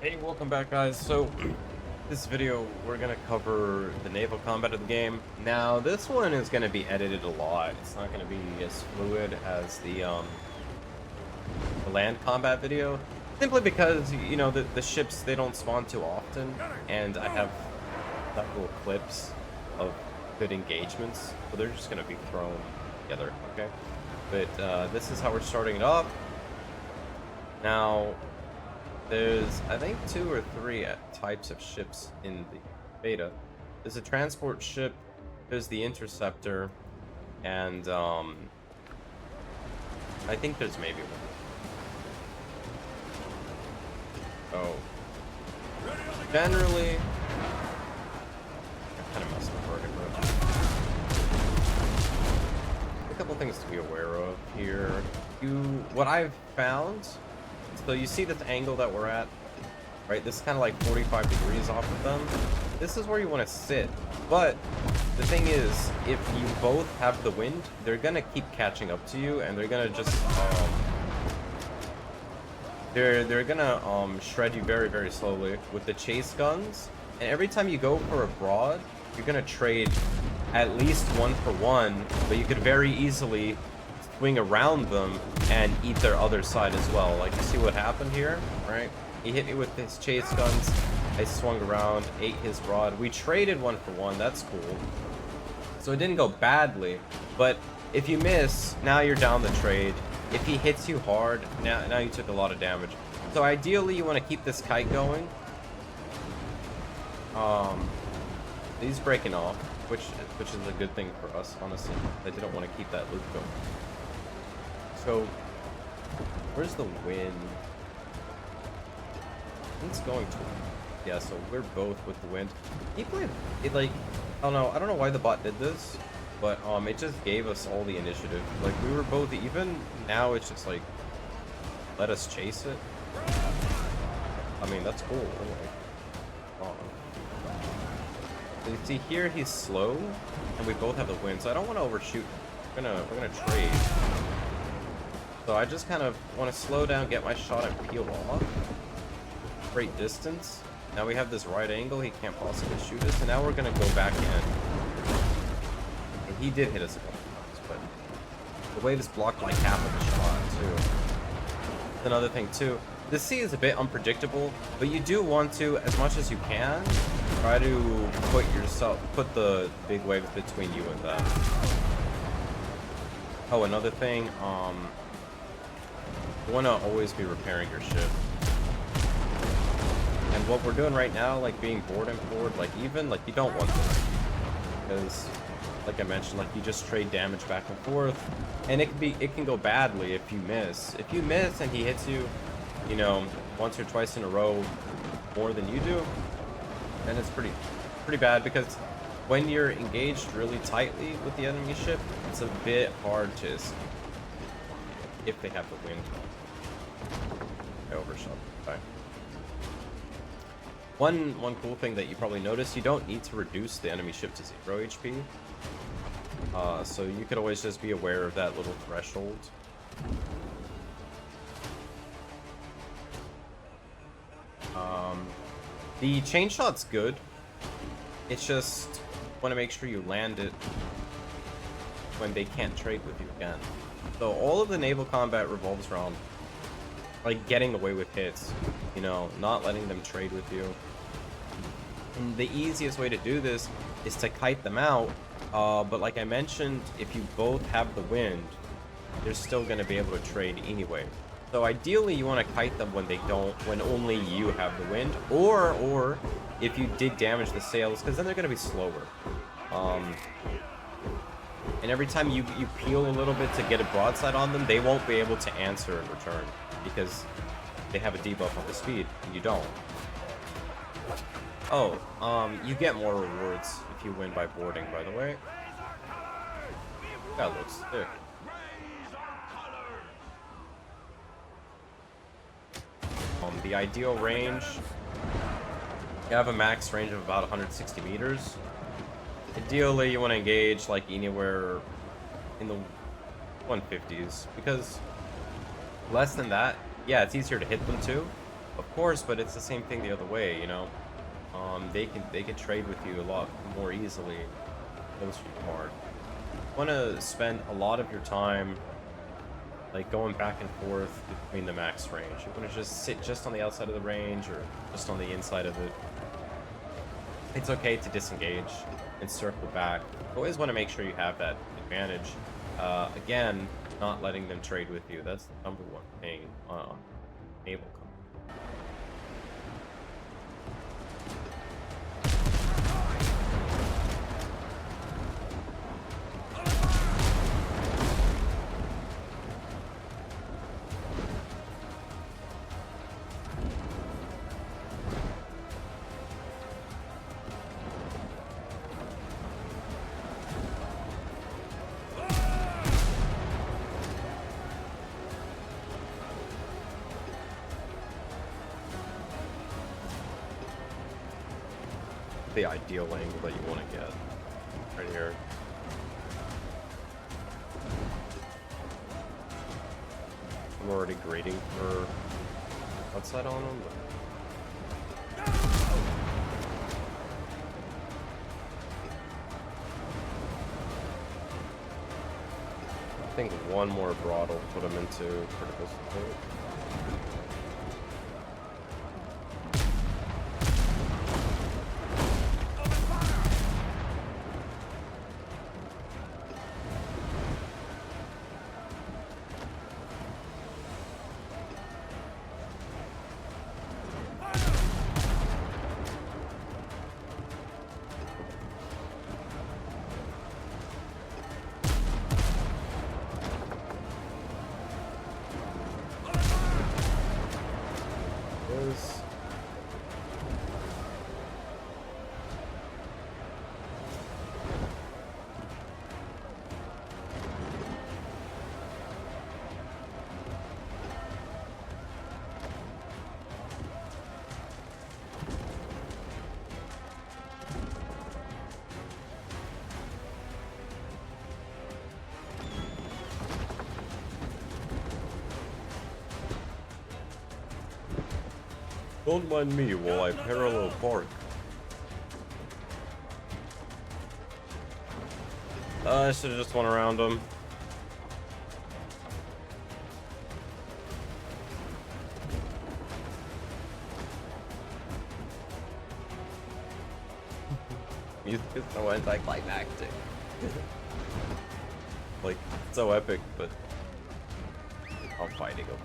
Hey, welcome back, guys. So, this video, we're gonna cover the naval combat of the game. Now, this one is gonna be edited a lot. It's not gonna be as fluid as the land combat video, simply because, you know, the ships, they don't spawn too often, and I have several clips of good engagements, so they're just gonna be thrown together, okay? But, this is how we're starting it up. Now, there's, I think, two or three types of ships in the beta. There's a transport ship, there's the interceptor, and I think there's maybe one. Oh, generally, I kind of messed up already, but a couple things to be aware of here. What I've found. So you see this angle that we're at, right? This is kind of like 45 degrees off of them. This is where you want to sit. But the thing is, if you both have the wind, they're gonna keep catching up to you, and they're gonna just they're gonna shred you very, very slowly with the chase guns. And every time you go for a broad, you're gonna trade at least 1-for-1, but you could very easily swing around them and eat their other side as well. Like, you see what happened here, right? He hit me with his chase guns. I swung around, ate his rod. We traded 1-for-1. That's cool. So it didn't go badly, but if you miss, now you're down the trade. If he hits you hard, now you took a lot of damage. So ideally, you want to keep this kite going. He's breaking off, which is a good thing for us, honestly. I didn't want to keep that loop going. So, where's the wind? It's going to. Yeah, so we're both with the wind. He played it like, I don't know why the bot did this, but it just gave us all the initiative. Like, we were both even. Now it's just like, let us chase it. I mean, that's cool. Like, so you see here, he's slow, and we both have the wind. So I don't want to overshoot. We're gonna trade. So I just kind of want to slow down, get my shot, and peel off. Great distance. Now we have this right angle. He can't possibly shoot us. And now we're going to go back in. And he did hit us a couple times, but the wave is blocked like half of the shot, too. Another thing, too. The sea is a bit unpredictable, but you do want to, as much as you can, try to put the big waves between you and them. Oh, another thing, you want to always be repairing your ship. And what we're doing right now, like being board and forward, like even, like you don't want this. Because, like I mentioned, like you just trade damage back and forth. And it can go badly if you miss. If you miss and he hits you, you know, once or twice in a row more than you do, then it's pretty bad, because when you're engaged really tightly with the enemy ship, it's a bit hard to escape if they have the wind. I overshot. Okay. One cool thing that you probably noticed, you don't need to reduce the enemy ship to 0 HP. So you could always just be aware of that little threshold. The chain shot's good. It's just want to make sure you land it when they can't trade with you again. So all of the naval combat revolves around like getting away with hits, you know, not letting them trade with you. And the easiest way to do this is to kite them out. But like I mentioned, if you both have the wind, they're still going to be able to trade anyway. So ideally, you want to kite them when they don't, when only you have the wind, or if you did damage the sails, because then they're going to be slower. And every time you peel a little bit to get a broadside on them, they won't be able to answer in return, because they have a debuff on the speed, and you don't. Oh, you get more rewards if you win by boarding, by the way. That looks sick. The ideal range, you have a max range of about 160 meters. Ideally, you want to engage like anywhere in the 150s, because less than that, yeah, it's easier to hit them too, Of course, but it's the same thing the other way, you know. They can trade with you a lot more easily closer to the mark. You want to spend a lot of your time like going back and forth between the max range. You want to just sit just on the outside of the range or just on the inside of it. It's okay to disengage and circle back. You always want to make sure you have that advantage. Again, not letting them trade with you. That's the number one thing on Naval. The ideal angle that you want to get right here. I'm already grading for outside on them. I think one more broad will put him into critical support. Don't mind me while I parallel park. I should have just went around him. Music is so anticlimactic. Like, so epic, but I'm fighting him.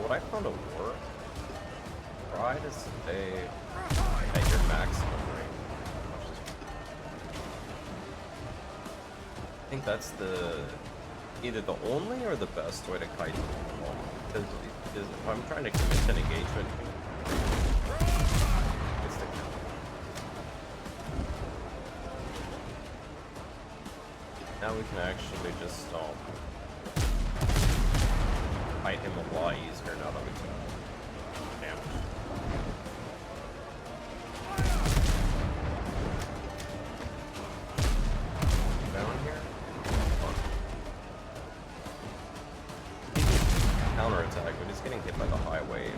What I found to work, try to stay at your maximum range. I think that's either the only or the best way to kite them along. Because if I'm trying to commit an engagement, it's the now we can actually just fight him a lot easier now that we took damage. Down here? Counterattack, but he's getting hit by the high waves.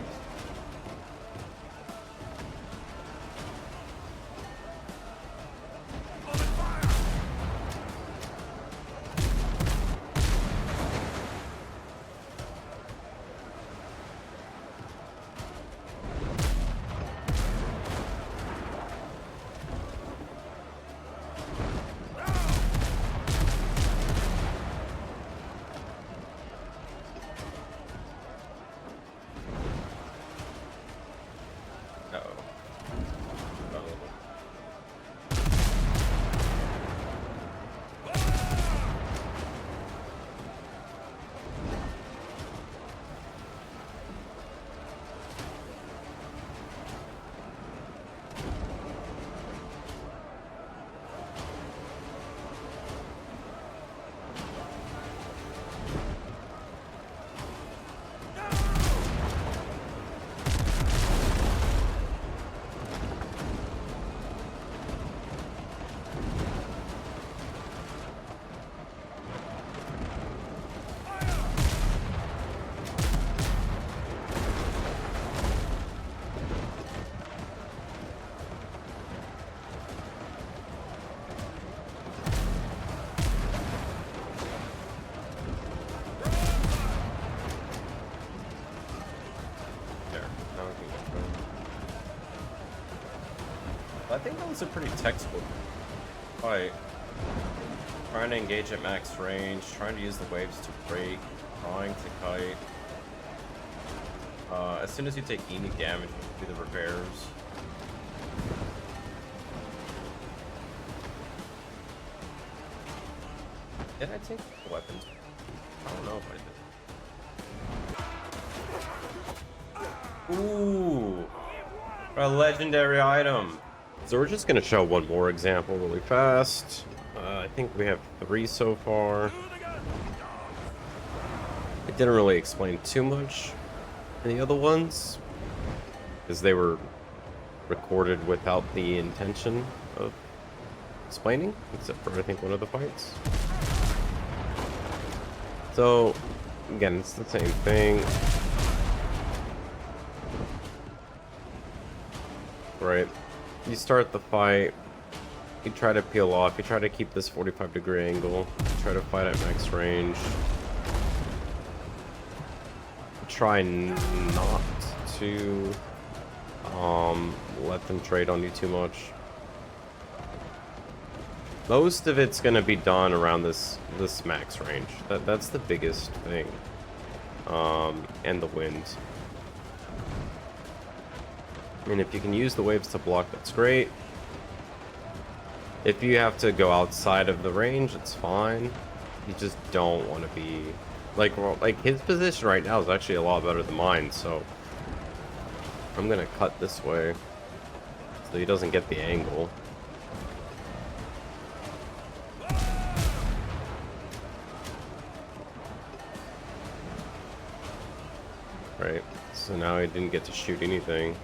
I think that was a pretty textbook fight. Trying to engage at max range, trying to use the waves to break, trying to kite. As soon as you take any damage, you do the repairs. Did I take the weapons? I don't know if I did. Ooh! A legendary item! So we're just going to show one more example really fast. I think we have 3 so far. I didn't really explain too much in the other ones, because they were recorded without the intention of explaining, except for I think one of the fights. So, again, it's the same thing. Right. You start the fight, you try to peel off, you try to keep this 45-degree angle, you try to fight at max range. Try not to let them trade on you too much. Most of it's gonna be done around this max range. That's the biggest thing. And the wind. I mean, if you can use the waves to block, that's great. If you have to go outside of the range, it's fine. You just don't want to be like his position right now is actually a lot better than mine, so I'm gonna cut this way so he doesn't get the angle. Right, so now he didn't get to shoot anything.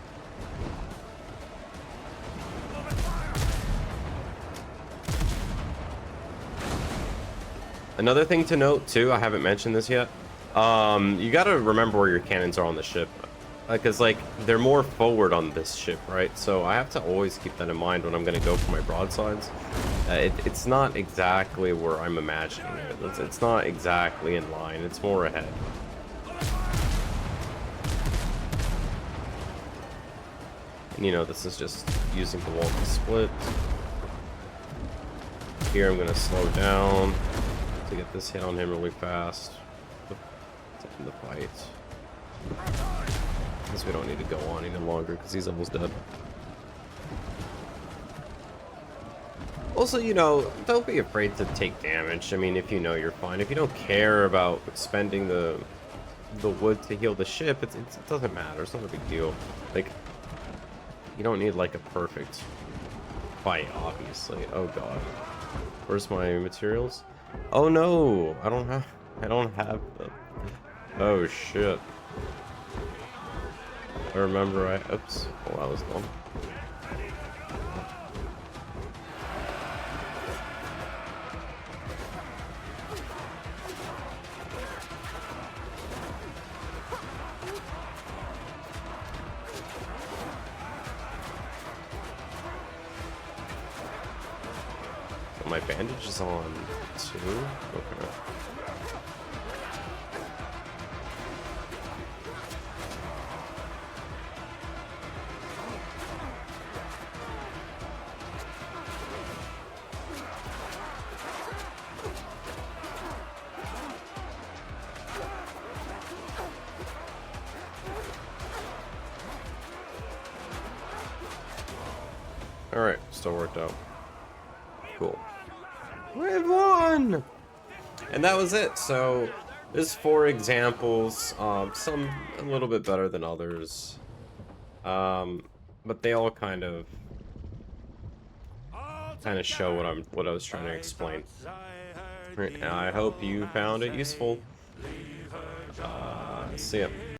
Another thing to note too, I haven't mentioned this yet. You gotta remember where your cannons are on the ship, because like they're more forward on this ship, right? So I have to always keep that in mind when I'm gonna go for my broadsides. It's not exactly where I'm imagining it. It's not exactly in line. It's more ahead. And you know, this is just using the wall to split. Here I'm gonna slow down to get this hit on him really fast to end the fight. Because we don't need to go on any longer because he's almost dead. Also, you know, don't be afraid to take damage. I mean, if you know you're fine. If you don't care about spending the wood to heal the ship, it doesn't matter. It's not a big deal. Like, you don't need like a perfect fight, obviously. Oh god. Where's my materials? Oh no, I don't have the. Oh shit. I remember oops. Oh, I was dumb. So my bandage is on too? Okay. Alright, still worked out. Cool. We've won! And that was it. So, there's 4 examples. Some a little bit better than others. But they all kind of show what I was trying to explain. And I hope you found it useful. See ya.